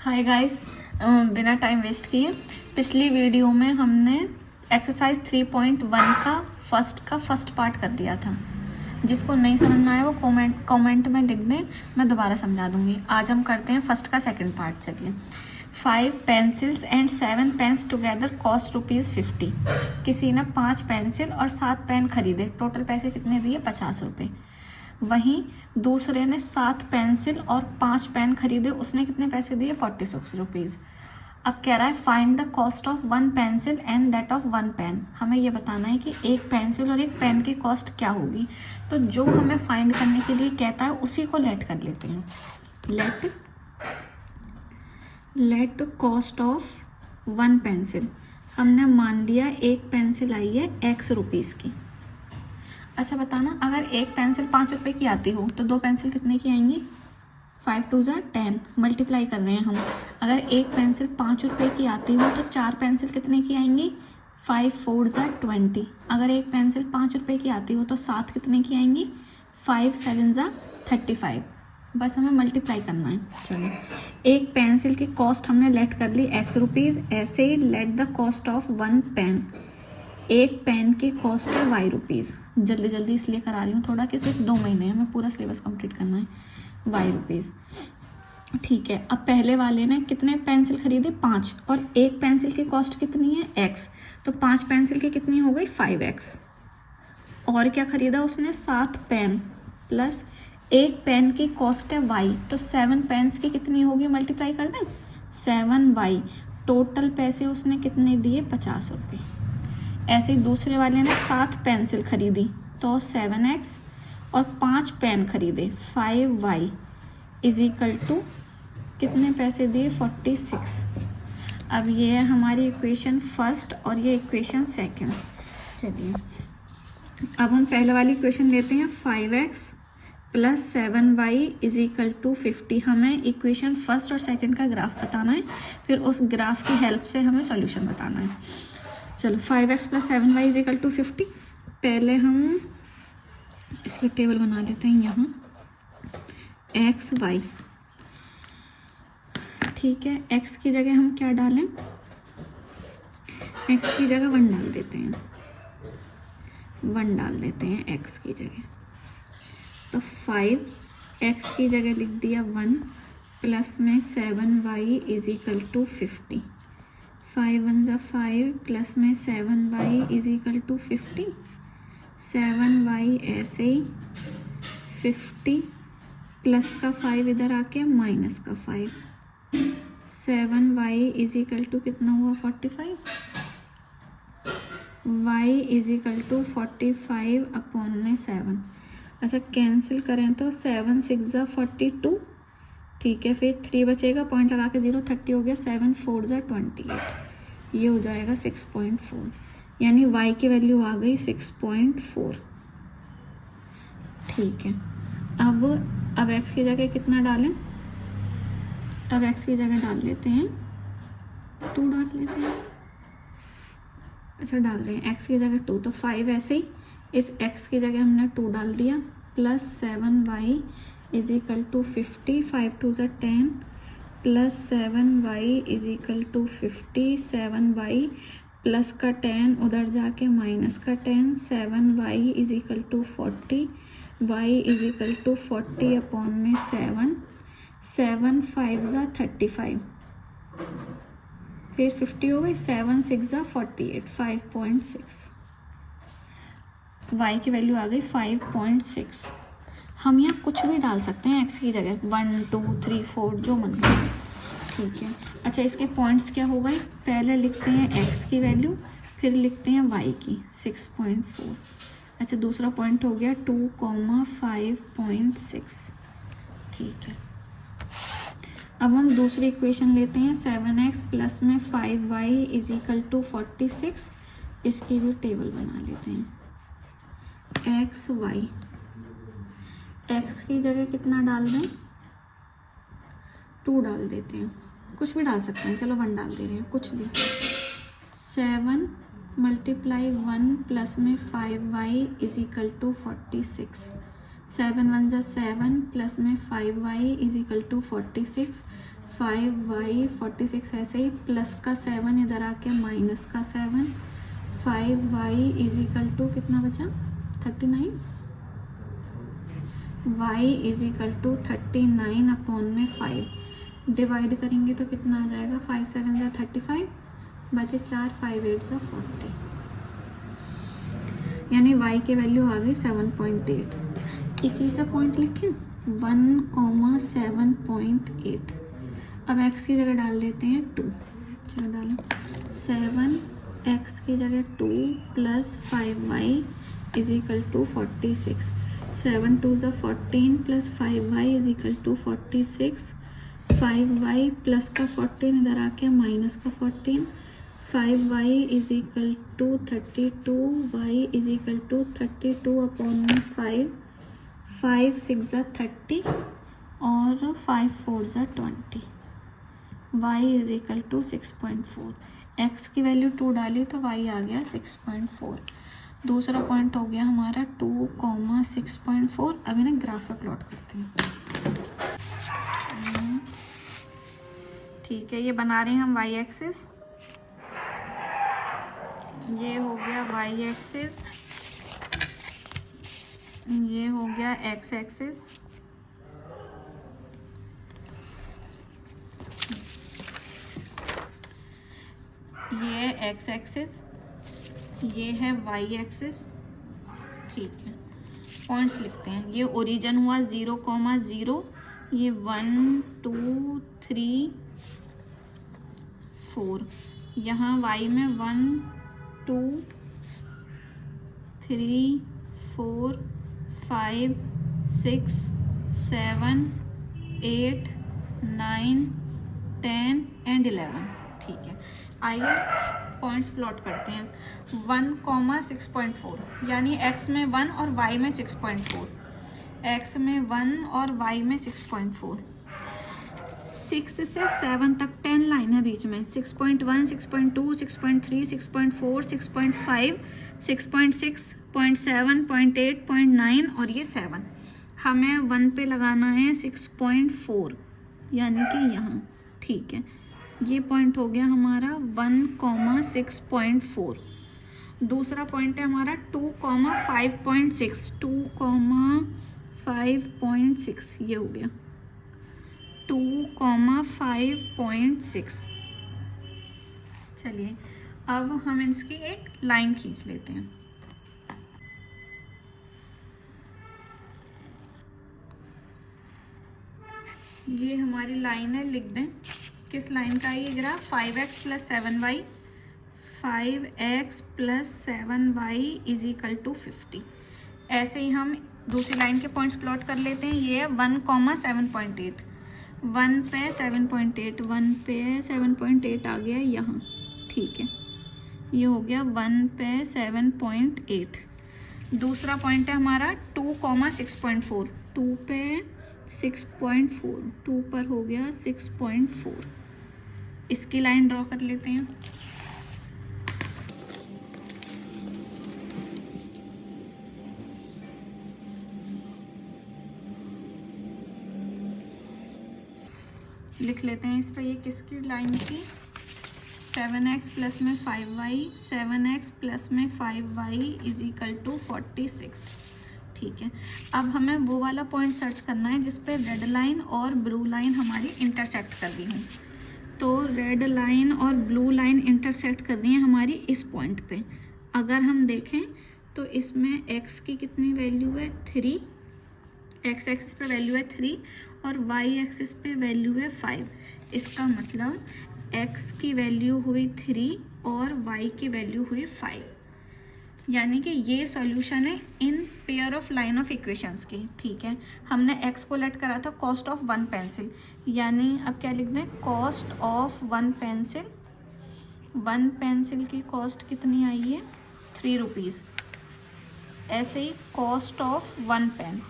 Hi guys, बिना time waste किए पिछली वीडियो में हमने एक्सरसाइज 3.1 का फर्स्ट पार्ट कर दिया था। जिसको नहीं समझ में आया वो कमेंट में लिख दें, मैं दोबारा समझा दूंगी। आज हम करते हैं फर्स्ट का सेकंड पार्ट। चलिए। 5 pencils and 7 pens together cost ₹50। किसी ने 5 पेंसिल और 7 पेन खरीदे, टोटल पैसे कितने दिए? 50 रुपये। वहीं दूसरे ने 7 पेंसिल और 5 पेन खरीदे, उसने कितने पैसे दिए? 46 रुपीज़। अब कह रहा है find the cost of 1 pencil and that of 1 pen. हमें ये बताना है कि एक पेंसिल और एक पेन की कॉस्ट क्या होगी। तो जो हमें फाइंड करने के लिए कहता है उसी को लेट कर लेते हैं। Let cost of 1 pencil. हमने मान लिया एक पेंसिल आई है X रुपीज़ की। अच्छा बताना, अगर एक पेंसिल 5 रुपये की आती हो तो 2 पेंसिल कितने की आएंगी? 5 2 10, मल्टीप्लाई कर रहे हैं हम। अगर एक पेंसिल 5 रुपये की आती हो तो 4 पेंसिल कितने की आएंगी? 5 4 20। अगर एक पेंसिल 5 रुपये की आती हो तो 7 कितने की आएंगी? 5 7 35। बस हमें मल्टीप्लाई करना है। चलो, एक पेंसिल की कॉस्ट हमने लेट कर ली X रुपीज़। ऐसे ही let the cost of 1 pen. एक पेन की कॉस्ट है Y रुपीज़। जल्दी जल्दी इसलिए करा रही हूँ थोड़ा कि सिर्फ 2 महीने हमें पूरा सिलेबस कंप्लीट करना है। Y रुपीज़, ठीक है। अब पहले वाले ने कितने पेंसिल खरीदे? 5, और एक पेंसिल की कॉस्ट कितनी है? X। तो 5 पेंसिल की कितनी हो गई? 5X। और क्या खरीदा उसने? 7 पेन प्लस एक पेन की कॉस्ट है Y, तो 7 पेन्स की कितनी होगी? मल्टीप्लाई कर दें, 7Y। टोटल पैसे उसने कितने दिए? 50 रुपये। ऐसे ही दूसरे वाले ने 7 पेंसिल खरीदी तो 7X, और 5 पेन खरीदे 5Y इज इक्वल टू कितने पैसे दिए? 46। अब ये है हमारी इक्वेशन फर्स्ट और ये इक्वेशन सेकंड। चलिए, अब हम पहले वाली इक्वेशन लेते हैं। 5X plus 7Y is equal to 50। हमें इक्वेशन फर्स्ट और सेकंड का ग्राफ बताना है, फिर उस ग्राफ की हेल्प से हमें सॉल्यूशन बताना है। चलो, 5X plus 7Y is equal to 50। पहले हम इसकी टेबल बना लेते हैं यहाँ। XY, ठीक है। X की जगह हम क्या डालें? X की जगह 1 डाल देते हैं। 1 डाल देते हैं X की जगह। तो 5X की जगह लिख दिया 1 प्लस में 7Y is equal to 50। 5 1 5 plus में 7Y is equal to 50। 7Y ऐसे ही 50 प्लस का 5 इधर आके माइनस का 5। 7Y इज इक्वल टू कितना हुआ? 45। Y is equal to 45 upon में 7। अच्छा, कैंसिल करें तो 7 6 42, ठीक है। फिर 3 बचेगा, पॉइंट लगा के 0, 30 हो गया। 7 4 28, ये हो जाएगा 6.4। यानी Y की वैल्यू आ गई 6.4, ठीक है। अब X की जगह कितना डालें? अब X की जगह डाल लेते हैं 2 डाल लेते हैं। अच्छा, डाल रहे हैं X की जगह 2, तो 5 ऐसे ही इस X की जगह हमने 2 डाल दिया plus 7Y is equal to 50। 5 2 10 plus 7Y is equal to 50। 7Y plus का 10 उधर जाके माइनस का 10। 7Y is equal to 40। Y is equal to 40 upon में 7। 7 5 35, फिर 50 हो गई। 7 6 48, 5.6। Y की वैल्यू आ गई 5.6। हम यहाँ कुछ भी डाल सकते हैं X की जगह, 1 2 3 4 जो मन करे, ठीक है। अच्छा, इसके पॉइंट्स क्या हो गए? पहले लिखते हैं X की वैल्यू, फिर लिखते हैं Y की 6.4। अच्छा, दूसरा पॉइंट हो गया 2,5.6, ठीक है। अब हम दूसरी इक्वेशन लेते हैं। 7X प्लस में 5Y इज इक्वल टू 46। इसकी भी टेबल बना लेते हैं। XY, X की जगह कितना डाल दें? 2 डाल देते हैं। कुछ भी डाल सकते हैं, चलो 1 डाल दे रहे हैं, कुछ भी। 7 मल्टीप्लाई 1 प्लस में 5Y इज इक्वल टू 46। 7 1 जा 7 प्लस में 5y is equal to 46, 5y 46 ऐसे ही, प्लस का 7 इधर आके माइनस का 7, 5y इज इक्वल टू कितना बचा 39, y is equal to 39 upon में 5 डिवाइड करेंगे तो कितना आ जाएगा, 5 7 जा 35 बचे 4, 5 8 जा 40, यानी y की वैल्यू आ गई 7.8। इसी से पॉइंट लिखें 1,7.8। अब x की जगह डाल लेते हैं 2, चलो डालो 7x की जगह 2 plus 5y is equal to 46, 7 2 जा 14 plus 5y is equal to 46, 5y plus का 14 इधर आके माइनस का 14, 5y is equal to 32, y is equal to 32 upon में 5, 5 6 जा 30 और 5 4 जा 20, y is equal to 6.4। x की वैल्यू 2 डाली तो y आ गया 6.4। दूसरा पॉइंट हो गया हमारा 2, 6.4। अब इन्हें ग्राफ पे प्लॉट करते हैं। ठीक है, ये बना रहे हैं हम y एक्सिस, ये हो गया y एक्सिस, ये हो गया x एक्सिस, ये x एक्सिस, ये है y एक्सिस। ठीक है, पॉइंट्स लिखते हैं। ये ओरिजिन हुआ 0,0, ये 1 2 3 4, यहाँ y में 1 2 3 4 5 6 7 8 9 10 एंड 11। ठीक है, आइए पॉइंट्स प्लॉट करते हैं। 1,6.4 यानी x में 1 और y में 6.4, x में 1 और y में 6.4। 6 से 7 तक 10 लाइन है बीच में, 6.1 6.2 6.3 6.4 6.5 6.6 0.7 0.8 0.9 और ये 7। हमें 1 पे लगाना है 6.4 यानी कि यहाँ। ठीक है, ये पॉइंट हो गया हमारा 1,6.4। दूसरा पॉइंट है हमारा 2,5.6, 2,5.6 ये हो गया 2,5.6। चलिए अब हम इसकी एक लाइन खींच लेते हैं। ये हमारी लाइन है, लिख दें किस लाइन का ये graph, 5x plus 7y, 5x plus 7y is equal to 50। ऐसे ही हम दूसरी लाइन के पॉइंट्स प्लॉट कर लेते हैं। ये है 1,7.8, 1 पे 7.8, 1 पे 7.8 आ गया यहाँ। ठीक है, ये हो गया 1 पे 7.8। दूसरा पॉइंट है हमारा 2,6.4, 2 पे 6.4, 2 पर हो गया 6.4। इसकी लाइन ड्रॉ कर लेते हैं। लिख लेते हैं इस पर ये किसकी लाइन थी, 7x प्लस में 5y, 7x प्लस में 5y इज इक्वल टू 46। ठीक है, अब हमें वो वाला पॉइंट सर्च करना है जिस पे रेड लाइन और ब्लू लाइन हमारी इंटरसेक्ट कर रही हूँ। तो रेड लाइन और ब्लू लाइन इंटरसेक्ट कर रही हैं हमारी इस पॉइंट पे। अगर हम देखें तो इसमें x की कितनी वैल्यू है 3, x एक्सिस पे वैल्यू है 3 और y एक्सिस पे वैल्यू है 5। इसका मतलब x की वैल्यू हुई 3 और y की वैल्यू हुई 5, यानी कि ये सॉल्यूशन है in pair of line of equations की। ठीक है, हमने x को लेट करा था कॉस्ट ऑफ 1 पेंसिल, यानी अब क्या लिख दें, कॉस्ट ऑफ 1 पेंसिल। 1 पेंसिल की कॉस्ट कितनी आई है 3 रुपीज़। ऐसे ही कॉस्ट ऑफ 1 पेन,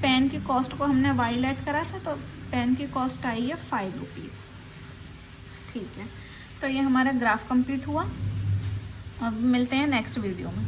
पेन की कॉस्ट को हमने y लेट करा था तो पेन की कॉस्ट आई है 5 रुपीज़। ठीक है, तो ये हमारा ग्राफ कंप्लीट हुआ। अब मिलते हैं नेक्स्ट वीडियो में।